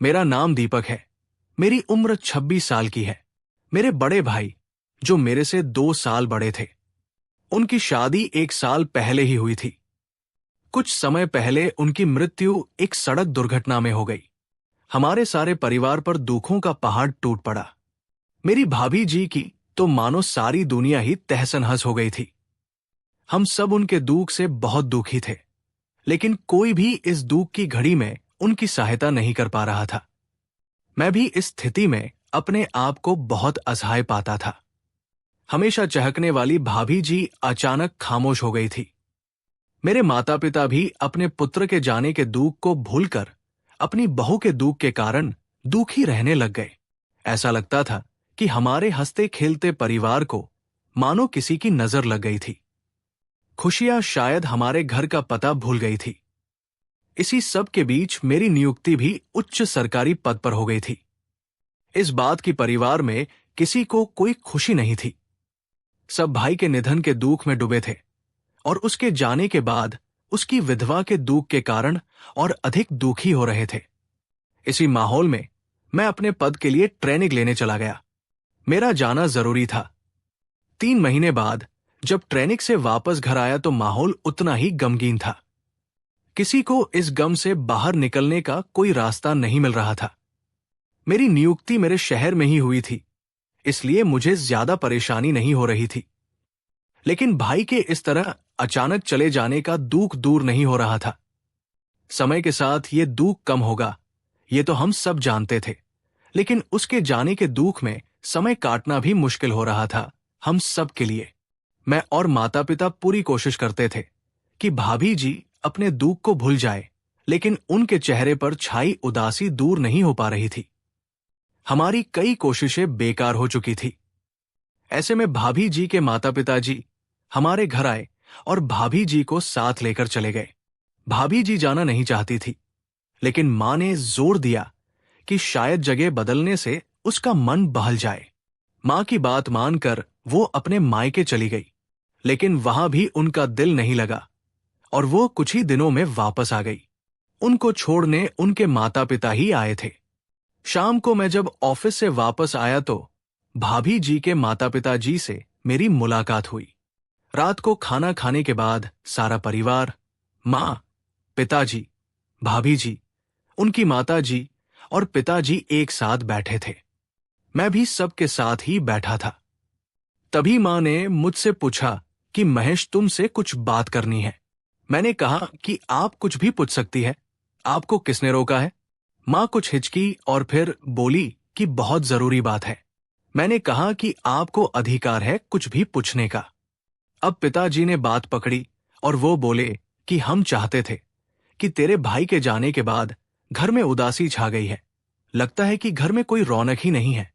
मेरा नाम दीपक है। मेरी उम्र 26 साल की है। मेरे बड़े भाई, जो मेरे से 2 साल बड़े थे, उनकी शादी 1 साल पहले ही हुई थी। कुछ समय पहले उनकी मृत्यु एक सड़क दुर्घटना में हो गई। हमारे सारे परिवार पर दुखों का पहाड़ टूट पड़ा। मेरी भाभी जी की तो मानो सारी दुनिया ही तहस-नहस हो गई थी। हम सब उनके दुख से बहुत दुखी थे, लेकिन कोई भी इस दुख की घड़ी में उनकी सहायता नहीं कर पा रहा था। मैं भी इस स्थिति में अपने आप को बहुत असहाय पाता था। हमेशा चहकने वाली भाभी जी अचानक खामोश हो गई थी। मेरे माता पिता भी अपने पुत्र के जाने के दुख को भूलकर अपनी बहू के दुख के कारण दुखी रहने लग गए। ऐसा लगता था कि हमारे हंसते खेलते परिवार को मानो किसी की नजर लग गई थी। खुशियां शायद हमारे घर का पता भूल गई थी। इसी सब के बीच मेरी नियुक्ति भी उच्च सरकारी पद पर हो गई थी। इस बात की परिवार में किसी को कोई खुशी नहीं थी। सब भाई के निधन के दुख में डूबे थे और उसके जाने के बाद उसकी विधवा के दुख के कारण और अधिक दुखी हो रहे थे। इसी माहौल में मैं अपने पद के लिए ट्रेनिंग लेने चला गया। मेरा जाना जरूरी था। 3 महीने बाद जब ट्रेनिंग से वापस घर आया तो माहौल उतना ही गमगीन था। किसी को इस गम से बाहर निकलने का कोई रास्ता नहीं मिल रहा था। मेरी नियुक्ति मेरे शहर में ही हुई थी, इसलिए मुझे ज्यादा परेशानी नहीं हो रही थी। लेकिन भाई के इस तरह अचानक चले जाने का दुख दूर नहीं हो रहा था। समय के साथ ये दुख कम होगा, ये तो हम सब जानते थे, लेकिन उसके जाने के दुख में समय काटना भी मुश्किल हो रहा था हम सब के लिए। मैं और माता पिता पूरी कोशिश करते थे कि भाभी जी अपने दुख को भूल जाए, लेकिन उनके चेहरे पर छाई उदासी दूर नहीं हो पा रही थी। हमारी कई कोशिशें बेकार हो चुकी थी। ऐसे में भाभी जी के माता पिता जी हमारे घर आए और भाभी जी को साथ लेकर चले गए। भाभी जी जाना नहीं चाहती थी, लेकिन मां ने जोर दिया कि शायद जगह बदलने से उसका मन बहल जाए। मां की बात मानकर वो अपने मायके चली गई, लेकिन वहां भी उनका दिल नहीं लगा और वो कुछ ही दिनों में वापस आ गई। उनको छोड़ने उनके माता पिता ही आए थे। शाम को मैं जब ऑफिस से वापस आया तो भाभी जी के माता पिता जी से मेरी मुलाकात हुई। रात को खाना खाने के बाद सारा परिवार, मां, पिताजी, भाभी जी, उनकी माता जी और पिताजी एक साथ बैठे थे। मैं भी सबके साथ ही बैठा था। तभी मां ने मुझसे पूछा कि महेश, तुमसे कुछ बात करनी है। मैंने कहा कि आप कुछ भी पूछ सकती है, आपको किसने रोका है? मां कुछ हिचकी और फिर बोली कि बहुत जरूरी बात है। मैंने कहा कि आपको अधिकार है कुछ भी पूछने का। अब पिताजी ने बात पकड़ी और वो बोले कि हम चाहते थे कि तेरे भाई के जाने के बाद घर में उदासी छा गई है। लगता है कि घर में कोई रौनक ही नहीं है।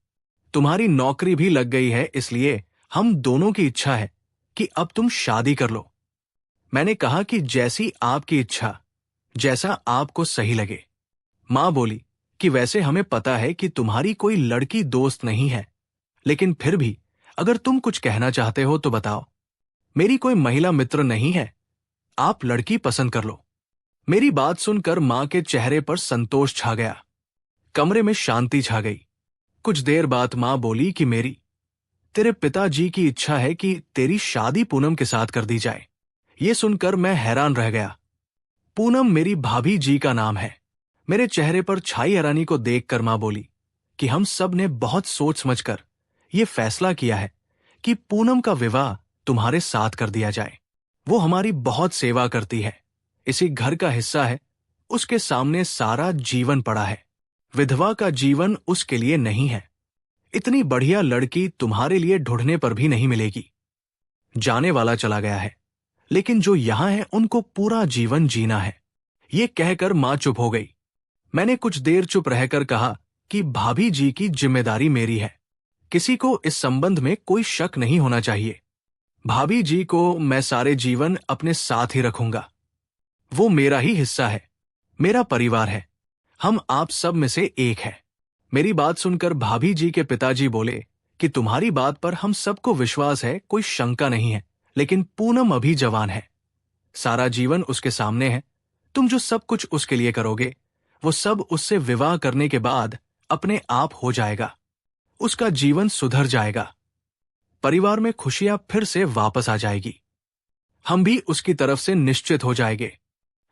तुम्हारी नौकरी भी लग गई है, इसलिए हम दोनों की इच्छा है कि अब तुम शादी कर लो। मैंने कहा कि जैसी आपकी इच्छा, जैसा आपको सही लगे। मां बोली कि वैसे हमें पता है कि तुम्हारी कोई लड़की दोस्त नहीं है, लेकिन फिर भी अगर तुम कुछ कहना चाहते हो तो बताओ। मेरी कोई महिला मित्र नहीं है, आप लड़की पसंद कर लो। मेरी बात सुनकर मां के चेहरे पर संतोष छा गया। कमरे में शांति छा गई। कुछ देर बाद मां बोली कि तेरे पिताजी की इच्छा है कि तेरी शादी पूनम के साथ कर दी जाए। ये सुनकर मैं हैरान रह गया। पूनम मेरी भाभी जी का नाम है। मेरे चेहरे पर छाई हैरानी को देखकर मां बोली कि हम सब ने बहुत सोच समझकर यह फैसला किया है कि पूनम का विवाह तुम्हारे साथ कर दिया जाए। वो हमारी बहुत सेवा करती है, इसी घर का हिस्सा है, उसके सामने सारा जीवन पड़ा है। विधवा का जीवन उसके लिए नहीं है। इतनी बढ़िया लड़की तुम्हारे लिए ढूंढने पर भी नहीं मिलेगी। जाने वाला चला गया है, लेकिन जो यहां है उनको पूरा जीवन जीना है। ये कहकर मां चुप हो गई। मैंने कुछ देर चुप रहकर कहा कि भाभी जी की जिम्मेदारी मेरी है। किसी को इस संबंध में कोई शक नहीं होना चाहिए। भाभी जी को मैं सारे जीवन अपने साथ ही रखूंगा। वो मेरा ही हिस्सा है, मेरा परिवार है। हम आप सब में से एक है। मेरी बात सुनकर भाभी जी के पिताजी बोले कि तुम्हारी बात पर हम सबको विश्वास है, कोई शंका नहीं है, लेकिन पूनम अभी जवान है, सारा जीवन उसके सामने है। तुम जो सब कुछ उसके लिए करोगे वो सब उससे विवाह करने के बाद अपने आप हो जाएगा। उसका जीवन सुधर जाएगा। परिवार में खुशियां फिर से वापस आ जाएगी। हम भी उसकी तरफ से निश्चित हो जाएंगे।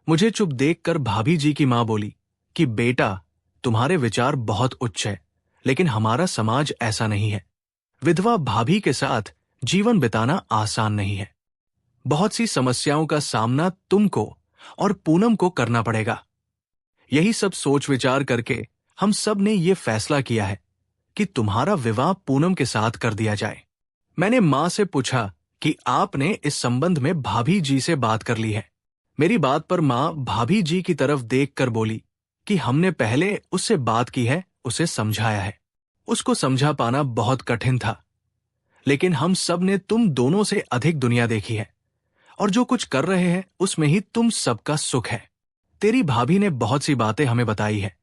मुझे चुप देखकर भाभी जी की मां बोली कि बेटा, तुम्हारे विचार बहुत उच्च है, लेकिन हमारा समाज ऐसा नहीं है। विधवा भाभी के साथ जीवन बिताना आसान नहीं है। बहुत सी समस्याओं का सामना तुमको और पूनम को करना पड़ेगा। यही सब सोच विचार करके हम सब ने ये फैसला किया है कि तुम्हारा विवाह पूनम के साथ कर दिया जाए। मैंने मां से पूछा कि आपने इस संबंध में भाभी जी से बात कर ली है। मेरी बात पर मां भाभी जी की तरफ देखकर बोली कि हमने पहले उससे बात की है, उसे समझाया है। उसको समझा पाना बहुत कठिन था, लेकिन हम सब ने तुम दोनों से अधिक दुनिया देखी है और जो कुछ कर रहे हैं उसमें ही तुम सबका सुख है। तेरी भाभी ने बहुत सी बातें हमें बताई है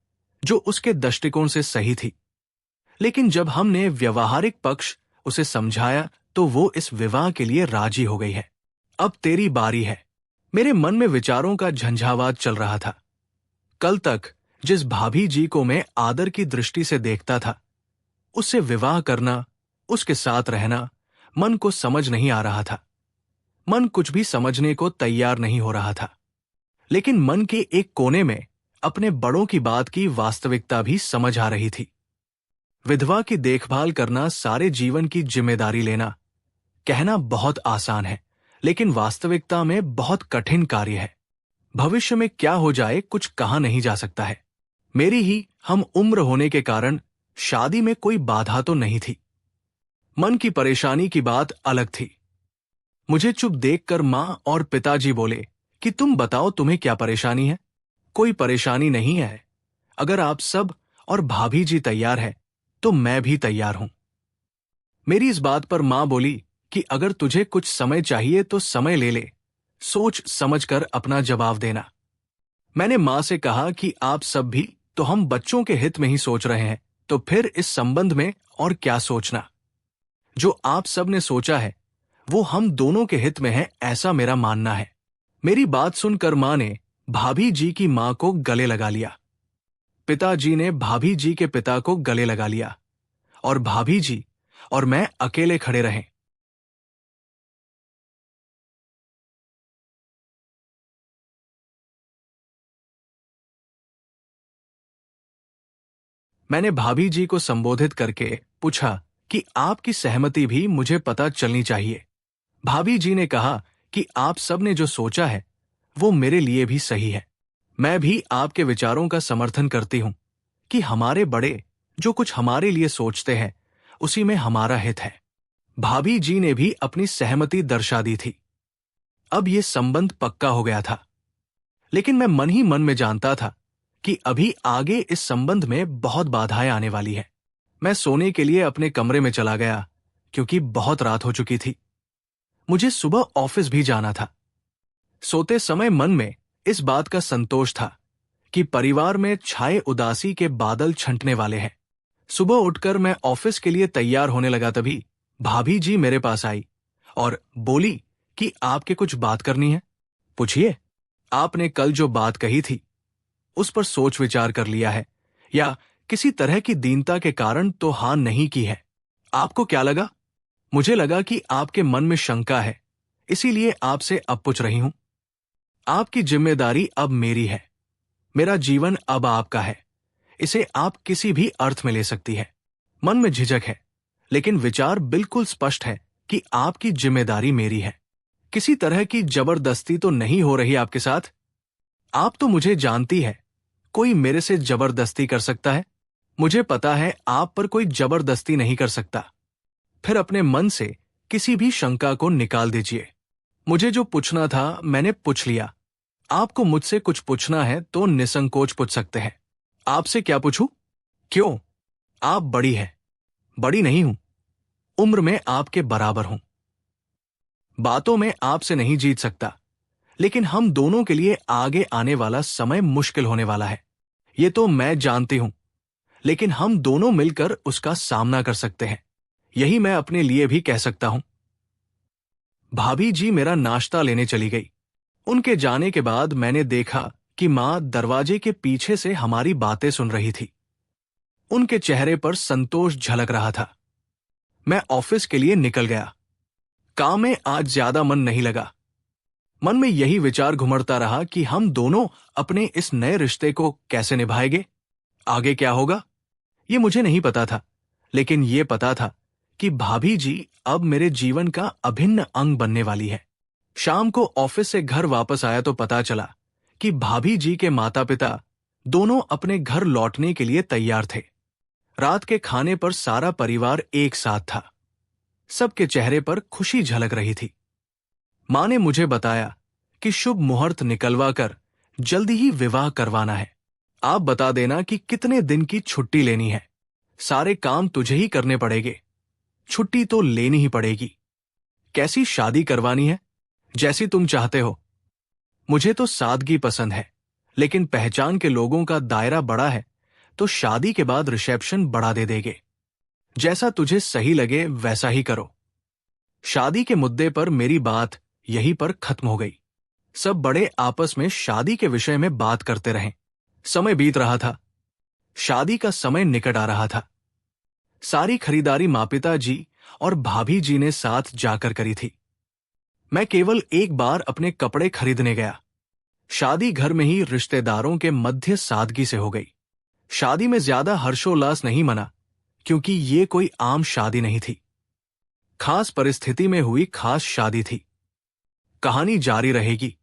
जो उसके दृष्टिकोण से सही थी, लेकिन जब हमने व्यवहारिक पक्ष उसे समझाया तो वो इस विवाह के लिए राजी हो गई है। अब तेरी बारी है। मेरे मन में विचारों का झंझावात चल रहा था। कल तक जिस भाभी जी को मैं आदर की दृष्टि से देखता था, उससे विवाह करना, उसके साथ रहना मन को समझ नहीं आ रहा था। मन कुछ भी समझने को तैयार नहीं हो रहा था, लेकिन मन के एक कोने में अपने बड़ों की बात की वास्तविकता भी समझ आ रही थी। विधवा की देखभाल करना सारे जीवन की जिम्मेदारी लेना, कहना बहुत आसान है, लेकिन वास्तविकता में बहुत कठिन कार्य है। भविष्य में क्या हो जाए कुछ कहा नहीं जा सकता है। मेरी ही हम उम्र होने के कारण शादी में कोई बाधा तो नहीं थी। मन की परेशानी की बात अलग थी। मुझे चुप देखकर मां और पिताजी बोले कि तुम बताओ तुम्हें क्या परेशानी है। कोई परेशानी नहीं है। अगर आप सब और भाभी जी तैयार है तो मैं भी तैयार हूं। मेरी इस बात पर मां बोली कि अगर तुझे कुछ समय चाहिए तो समय ले ले, सोच समझकर अपना जवाब देना। मैंने मां से कहा कि आप सब भी तो हम बच्चों के हित में ही सोच रहे हैं, तो फिर इस संबंध में और क्या सोचना। जो आप सब ने सोचा है वो हम दोनों के हित में है, ऐसा मेरा मानना है। मेरी बात सुनकर मां ने भाभी जी की मां को गले लगा लिया। पिताजी ने भाभी जी के पिता को गले लगा लिया और भाभी जी और मैं अकेले खड़े रहे। मैंने भाभी जी को संबोधित करके पूछा कि आपकी सहमति भी मुझे पता चलनी चाहिए। भाभी जी ने कहा कि आप सब ने जो सोचा है वो मेरे लिए भी सही है। मैं भी आपके विचारों का समर्थन करती हूं कि हमारे बड़े जो कुछ हमारे लिए सोचते हैं उसी में हमारा हित है। भाभी जी ने भी अपनी सहमति दर्शा दी थी। अब ये संबंध पक्का हो गया था, लेकिन मैं मन ही मन में जानता था कि अभी आगे इस संबंध में बहुत बाधाएं आने वाली है। मैं सोने के लिए अपने कमरे में चला गया क्योंकि बहुत रात हो चुकी थी। मुझे सुबह ऑफिस भी जाना था। सोते समय मन में इस बात का संतोष था कि परिवार में छाए उदासी के बादल छंटने वाले हैं। सुबह उठकर मैं ऑफिस के लिए तैयार होने लगा, तभी भाभी जी मेरे पास आई और बोली कि आपके कुछ बात करनी है। पूछिए। आपने कल जो बात कही थी उस पर सोच विचार कर लिया है या किसी तरह की दीनता के कारण तो हाँ नहीं की है? आपको क्या लगा? मुझे लगा कि आपके मन में शंका है, इसीलिए आपसे अब पूछ रही हूं। आपकी जिम्मेदारी अब मेरी है। मेरा जीवन अब आपका है। इसे आप किसी भी अर्थ में ले सकती है। मन में झिझक है, लेकिन विचार बिल्कुल स्पष्ट है कि आपकी जिम्मेदारी मेरी है। किसी तरह की जबरदस्ती तो नहीं हो रही आपके साथ? आप तो मुझे जानती है, कोई मेरे से जबरदस्ती कर सकता है? मुझे पता है आप पर कोई जबरदस्ती नहीं कर सकता। फिर अपने मन से किसी भी शंका को निकाल दीजिए। मुझे जो पूछना था मैंने पूछ लिया। आपको मुझसे कुछ पूछना है तो निसंकोच पूछ सकते हैं। आपसे क्या पूछूं? क्यों? आप बड़ी हैं। बड़ी नहीं हूं, उम्र में आपके बराबर हूं। बातों में आपसे नहीं जीत सकता, लेकिन हम दोनों के लिए आगे आने वाला समय मुश्किल होने वाला है। ये तो मैं जानती हूं, लेकिन हम दोनों मिलकर उसका सामना कर सकते हैं। यही मैं अपने लिए भी कह सकता हूं। भाभी जी मेरा नाश्ता लेने चली गई। उनके जाने के बाद मैंने देखा कि माँ दरवाजे के पीछे से हमारी बातें सुन रही थी। उनके चेहरे पर संतोष झलक रहा था। मैं ऑफिस के लिए निकल गया। काम में आज ज्यादा मन नहीं लगा। मन में यही विचार घुमड़ता रहा कि हम दोनों अपने इस नए रिश्ते को कैसे निभाएंगे। आगे क्या होगा ये मुझे नहीं पता था, लेकिन ये पता था कि भाभी जी अब मेरे जीवन का अभिन्न अंग बनने वाली है। शाम को ऑफिस से घर वापस आया तो पता चला कि भाभी जी के माता पिता दोनों अपने घर लौटने के लिए तैयार थे। रात के खाने पर सारा परिवार एक साथ था। सबके चेहरे पर खुशी झलक रही थी। मां ने मुझे बताया कि शुभ मुहूर्त निकलवा कर जल्दी ही विवाह करवाना है। आप बता देना कि कितने दिन की छुट्टी लेनी है। सारे काम तुझे ही करने पड़ेंगे। छुट्टी तो लेनी ही पड़ेगी। कैसी शादी करवानी है? जैसी तुम चाहते हो। मुझे तो सादगी पसंद है, लेकिन पहचान के लोगों का दायरा बड़ा है तो शादी के बाद रिसेप्शन बढ़ा दे देंगे। जैसा तुझे सही लगे वैसा ही करो। शादी के मुद्दे पर मेरी बात यहीं पर खत्म हो गई। सब बड़े आपस में शादी के विषय में बात करते रहे। समय बीत रहा था। शादी का समय निकट आ रहा था। सारी खरीदारी माँ पिता जी और भाभी जी ने साथ जाकर करी थी। मैं केवल एक बार अपने कपड़े खरीदने गया। शादी घर में ही रिश्तेदारों के मध्य सादगी से हो गई। शादी में ज्यादा हर्षोल्लास नहीं मना, क्योंकि ये कोई आम शादी नहीं थी। खास परिस्थिति में हुई खास शादी थी। कहानी जारी रहेगी।